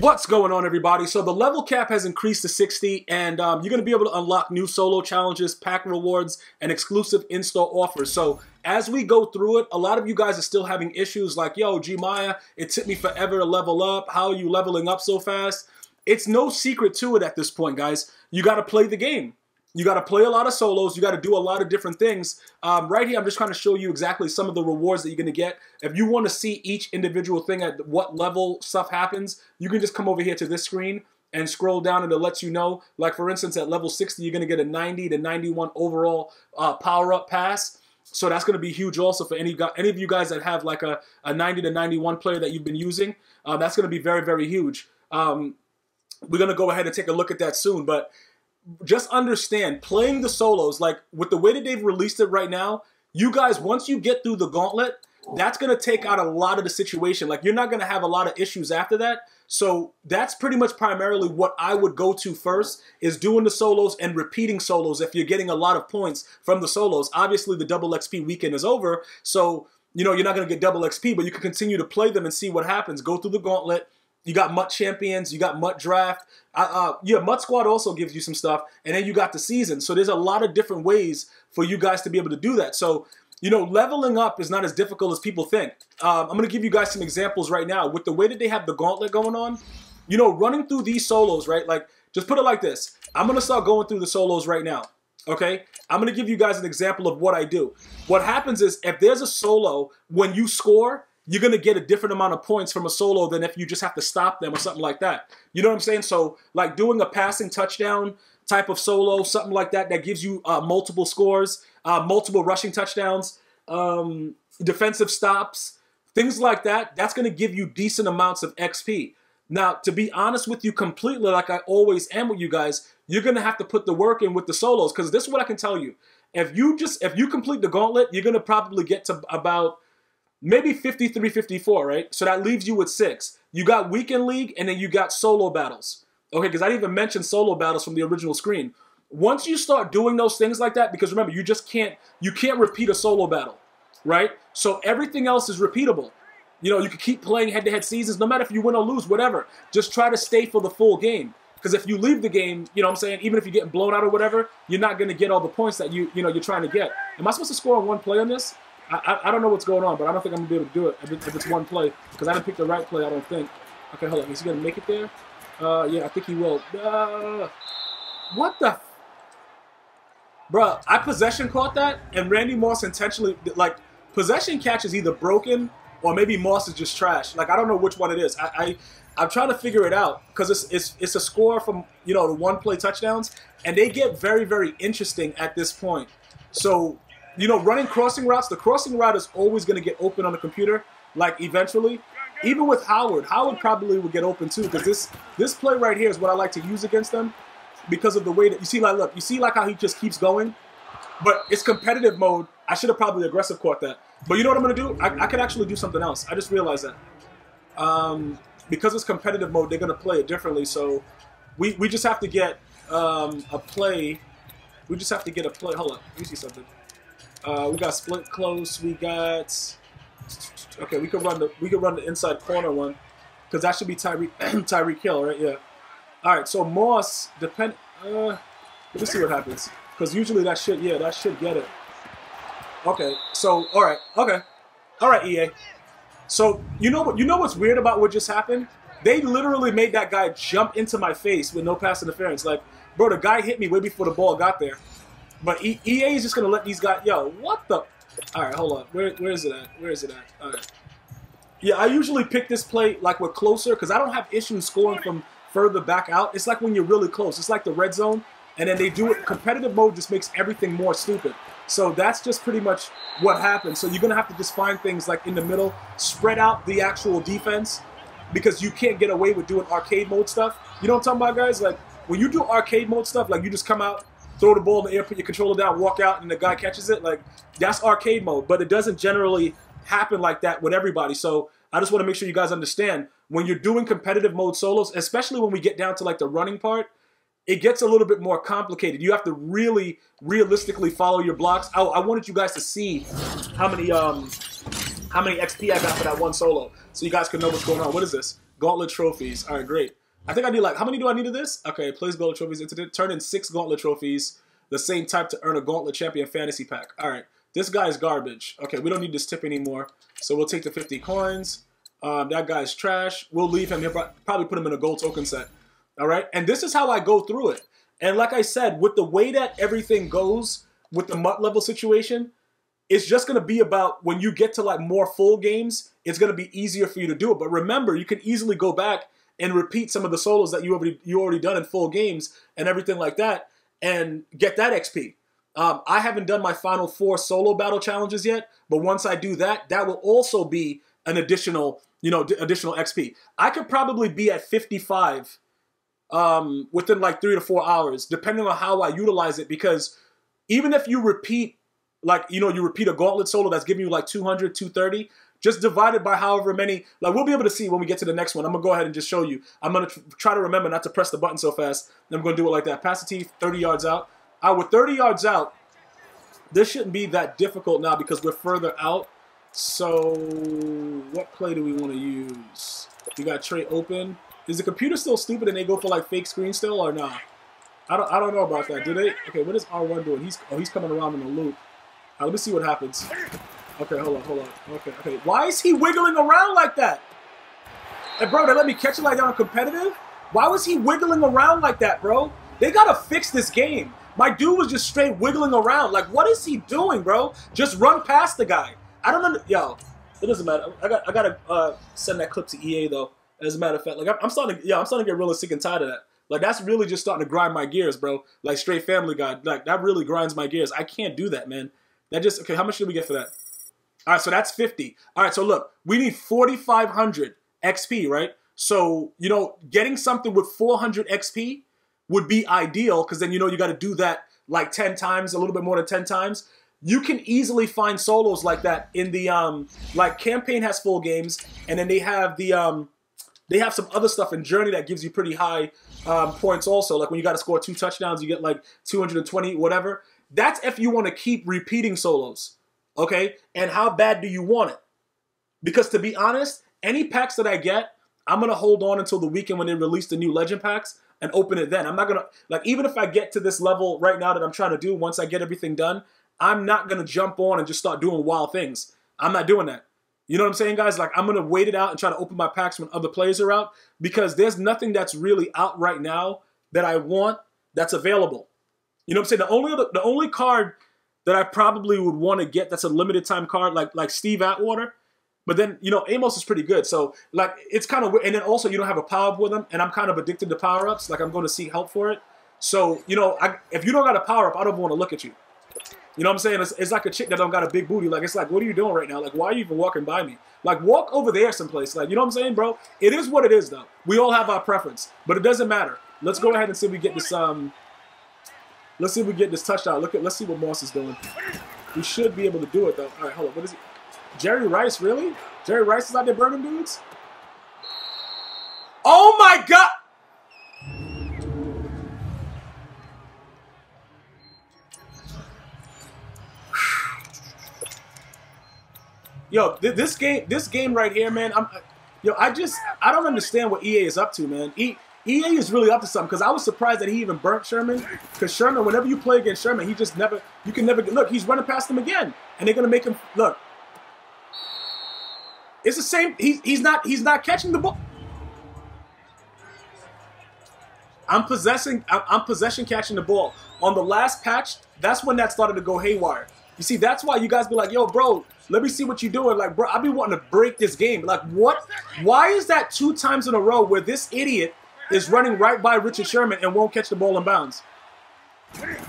What's going on, everybody? So the level cap has increased to 60, and you're going to be able to unlock new solo challenges, pack rewards, and exclusive in-store offers. So as we go through it, a lot of you guys are still having issues like, yo, Gmia, it took me forever to level up. How are you leveling up so fast? It's no secret to it at this point, guys. You got to play the game. You got to play a lot of solos. You got to do a lot of different things. Right here, I'm just trying to show you exactly some of the rewards that you're going to get. If you want to see each individual thing at what level stuff happens, you can just come over here to this screen and scroll down and it lets you know. Like, for instance, at level 60, you're going to get a 90 to 91 overall power-up pass. So that's going to be huge also for any of you guys that have like a 90 to 91 player that you've been using. That's going to be very, very huge. We're going to go ahead and take a look at that soon, but just understand, playing the solos, like with the way that they've released it right now, you guys, once you get through the gauntlet, that's going to take out a lot of the situation. Like, you're not going to have a lot of issues after that. So that's pretty much primarily what I would go to first, is doing the solos and repeating solos if you're getting a lot of points from the solos. Obviously, the double XP weekend is over, so you know you're not going to get double XP, but you can continue to play them and see what happens. Go through the gauntlet. You got MUT Champions, you got MUT Draft. Yeah, MUT Squad also gives you some stuff. And then you got the season. So there's a lot of different ways for you guys to be able to do that. So, you know, leveling up is not as difficult as people think. I'm going to give you guys some examples right now. With the way that they have the gauntlet going on, you know, running through these solos, right? Like, just put it like this. I'm going to start going through the solos right now. Okay? I'm going to give you guys an example of what I do. What happens is, if there's a solo, when you score, you're going to get a different amount of points from a solo than if you just have to stop them or something like that. You know what I'm saying? So, like doing a passing touchdown type of solo, something like that, that gives you multiple scores, multiple rushing touchdowns, defensive stops, things like that, that's going to give you decent amounts of XP. Now, to be honest with you completely, like I always am with you guys, you're going to have to put the work in with the solos, because this is what I can tell you. If you complete the gauntlet, you're going to probably get to about maybe 53, 54, right? So that leaves you with 6. You got Weekend League, and then you got solo battles. Okay, because I didn't even mention solo battles from the original screen. Once you start doing those things like that, because remember, you can't repeat a solo battle, right? So everything else is repeatable. You know, you can keep playing head-to-head seasons, no matter if you win or lose, whatever. Just try to stay for the full game. Because if you leave the game, you know what I'm saying, even if you're getting blown out or whatever, you're not going to get all the points that you're trying to get. Am I supposed to score on one play on this? I don't know what's going on, but I don't think I'm going to be able to do it if it's one play, because I didn't pick the right play, I don't think. Okay, hold on. Is he going to make it there? Yeah, I think he will. What the? Bruh, I possession caught that, and Randy Moss intentionally, like, possession catch is either broken or maybe Moss is just trash. Like, I don't know which one it is. I'm trying to figure it out, because it's a score from, you know, the one-play touchdowns, and they get very, very interesting at this point. So, you know, running crossing routes, the crossing route is always going to get open on the computer, like, eventually. Even with Howard probably would get open too, because this play right here is what I like to use against them, because of the way that, you see, like, look, you see like how he just keeps going? But it's competitive mode. I should have probably aggressive caught that. But you know what I'm going to do? I could actually do something else. I just realized that. Because it's competitive mode, they're going to play it differently. So we just have to get a play. We just have to get a play. Hold on. Let me see something. We got split close. We got. Okay, we could run the inside corner one, because that should be Tyreek Hill, right? Yeah. All right. So Moss let me see what happens, because usually that should get it. Okay. So all right. Okay. All right, EA. So you know what's weird about what just happened? They literally made that guy jump into my face with no pass interference. Like, bro, the guy hit me way before the ball got there. But EA is just going to let these guys... Yo, what the... All right, hold on. Where is it at? Where is it at? All right. Yeah, I usually pick this play, like, with closer, because I don't have issues scoring from further back out. It's like when you're really close. It's like the red zone, and then they do it... Competitive mode just makes everything more stupid. So that's just pretty much what happens. So you're going to have to just find things, like, in the middle, spread out the actual defense, because you can't get away with doing arcade mode stuff. You know what I'm talking about, guys? Like, when you do arcade mode stuff, like, you just come out, throw the ball in the air, put your controller down, walk out, and the guy catches it. Like, that's arcade mode, but it doesn't generally happen like that with everybody. So I just want to make sure you guys understand, when you're doing competitive mode solos, especially when we get down to like the running part, it gets a little bit more complicated. You have to really realistically follow your blocks. I wanted you guys to see how many XP I got for that one solo, so you guys can know what's going on. What is this? Gauntlet trophies. All right, great. I think I need like, how many do I need of this? Okay, place gauntlet trophies into turn in 6 gauntlet trophies, the same type to earn a gauntlet champion fantasy pack. All right, this guy's garbage. Okay, we don't need this tip anymore, so we'll take the 50 coins. That guy's trash. We'll leave him. He'll probably put him in a gold token set. All right, and this is how I go through it. And like I said, with the way that everything goes with the MUT level situation, it's just going to be about when you get to like more full games, it's going to be easier for you to do it. But remember, you can easily go back and repeat some of the solos that you already done in full games and everything like that and get that XP. I haven't done my final 4 solo battle challenges yet, but once I do that, that will also be an additional, additional XP. I could probably be at 55 within like 3 to 4 hours, depending on how I utilize it, because even if you repeat, like, you repeat a gauntlet solo that's giving you like 200, 230, just divided by however many, like we'll be able to see when we get to the next one. I'm going to go ahead and just show you. I'm going to try to remember not to press the button so fast. Then I'm going to do it like that. Pass the tee, 30 yards out. With 30 yards out, this shouldn't be that difficult now because we're further out. So what play do we want to use? We got Trey open. Is the computer still stupid and they go for like fake screen still or not? I don't know about that. Do they? Okay, what is R1 doing? He's coming around in a loop. Let me see what happens. Okay, hold on. Okay. Why is he wiggling around like that? Hey, bro, they let me catch it like that on competitive? Why was he wiggling around like that, bro? They gotta fix this game. My dude was just straight wiggling around. Like, what is he doing, bro? Just run past the guy. I don't know. Yo, it doesn't matter. I gotta send that clip to EA though. As a matter of fact, like I'm starting to get really sick and tired of that. Like that's really just starting to grind my gears, bro. Like straight Family Guy. Like that really grinds my gears. I can't do that, man. That just okay. How much did we get for that? All right, so that's 50. All right, so look, we need 4,500 XP, right? So getting something with 400 XP would be ideal because then you got to do that like 10 times, a little bit more than 10 times. You can easily find solos like that in the like Campaign has full games, and then they have the they have some other stuff in Journey that gives you pretty high points also. Like when you got to score 2 touchdowns, you get like 220, whatever. That's if you want to keep repeating solos, okay? And how bad do you want it? Because to be honest, any packs that I get, I'm going to hold on until the weekend when they release the new Legend packs and open it then. I'm not going to, like, even if I get to this level right now that I'm trying to do, once I get everything done, I'm not going to jump on and just start doing wild things. I'm not doing that. You know what I'm saying, guys? Like, I'm going to wait it out and try to open my packs when other players are out because there's nothing that's really out right now that I want that's available. You know what I'm saying? The only card that I probably would want to get that's a limited time card, like Steve Atwater. But then, Amos is pretty good. So, like, it's kind of weird. And then also, you don't have a power-up with him. And I'm kind of addicted to power-ups. Like, I'm going to seek help for it. So, if you don't got a power-up, I don't want to look at you. You know what I'm saying? It's like a chick that don't got a big booty. Like, it's like, what are you doing right now? Like, why are you even walking by me? Like, walk over there someplace. Like, you know what I'm saying, bro? It is what it is, though. We all have our preference. But it doesn't matter. Let's go ahead and see if we get this, let's see if we get this touchdown. Let's see what Moss is doing. We should be able to do it, though. All right, hold on. What is it? Jerry Rice, really? Jerry Rice is out there burning dudes? Oh, my God! Yo, this game right here, man. I don't understand what EA is up to, man. EA is really up to something because I was surprised that he even burnt Sherman. Because Sherman, whenever you play against Sherman, he just never. You can never look. He's running past him again, and they're gonna make him look. It's the same. He's not catching the ball. I'm possession catching the ball on the last patch. That's when that started to go haywire. You see, that's why you guys be like, yo, bro, let me see what you're doing. Like, bro, I be wanting to break this game. Like, what? Why is that 2 times in a row where this idiot is running right by Richard Sherman and won't catch the ball in bounds?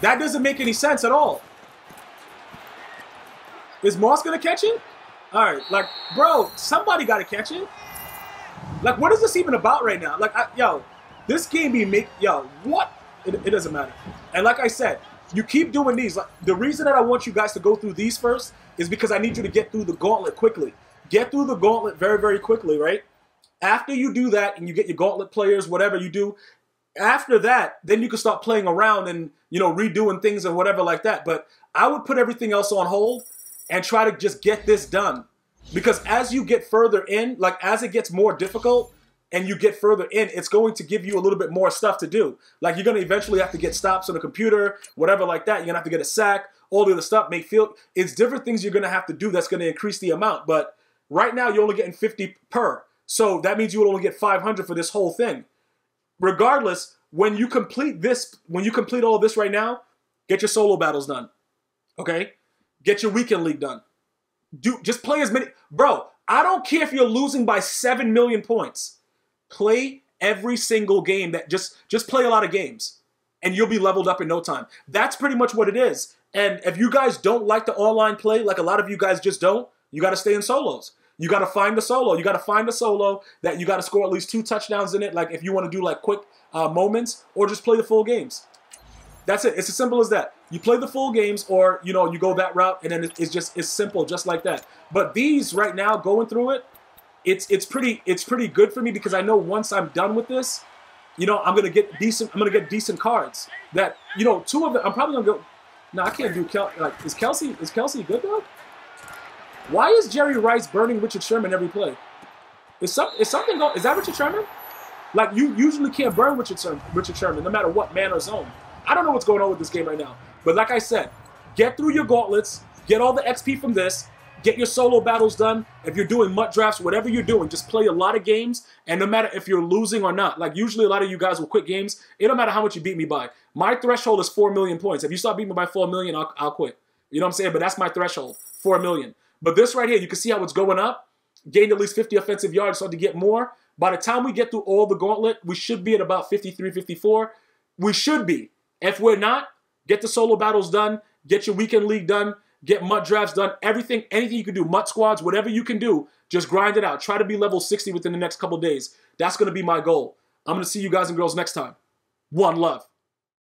That doesn't make any sense at all. Is Moss going to catch it? All right, like, bro, somebody got to catch it. Like, what is this even about right now? Like, yo, this game be what? It doesn't matter. And like I said, you keep doing these. Like, the reason that I want you guys to go through these first is because I need you to get through the gauntlet quickly. Get through the gauntlet very, very quickly, right? After you do that and you get your gauntlet players, whatever you do, after that, then you can start playing around and, redoing things and whatever like that. But I would put everything else on hold and try to just get this done. Because as you get further in, like as it gets more difficult, and you get further in, it's going to give you a little bit more stuff to do. Like, you're going to eventually have to get stops on the computer, whatever like that. You're going to have to get a sack, all the other stuff, make field. It's different things you're going to have to do that's going to increase the amount. But right now, you're only getting 50 per. So that means you will only get 500 for this whole thing. Regardless, when you complete this, when you complete all of this right now, get your solo battles done. Okay? Get your weekend league done. Just play as many. Bro, I don't care if you're losing by 7 million points. Play every single game. Just play a lot of games. And you'll be leveled up in no time. That's pretty much what it is. And if you guys don't like the online play, like a lot of you guys just don't, you got to stay in solos. You got to find the solo. You got to find the solo that you got to score at least 2 touchdowns in it. Like if you want to do like quick moments, or just play the full games. That's it. It's as simple as that. You play the full games, or you know, you go that route, and then it's simple, just like that. But these right now, going through it, it's pretty good for me, because I know once I'm done with this, you know, I'm gonna get decent cards. That, you know, 2 of them I'm probably gonna go. No, I can't do is Kelsey good though? Why is Jerry Rice burning Richard Sherman every play? Is something going? Is that Richard Sherman? Like, you usually can't burn Richard Sherman no matter what man or zone. I don't know what's going on with this game right now. But like I said, get through your gauntlets, get all the XP from this, get your solo battles done. If you're doing MUT drafts, whatever you're doing, just play a lot of games. And no matter if you're losing or not, like usually a lot of you guys will quit games. It don't matter how much you beat me by. My threshold is 4 million points. If you start beating me by 4 million, I'll quit. You know what I'm saying? But that's my threshold, 4 million. But this right here, you can see how it's going up. Gained at least 50 offensive yards, so to get more. By the time we get through all the gauntlet, we should be at about 53, 54. We should be. If we're not, get the solo battles done, get your weekend league done, get MUT drafts done, anything you can do, MUT squads, whatever you can do, just grind it out. Try to be level 60 within the next couple days. That's going to be my goal. I'm going to see you guys and girls next time. One love.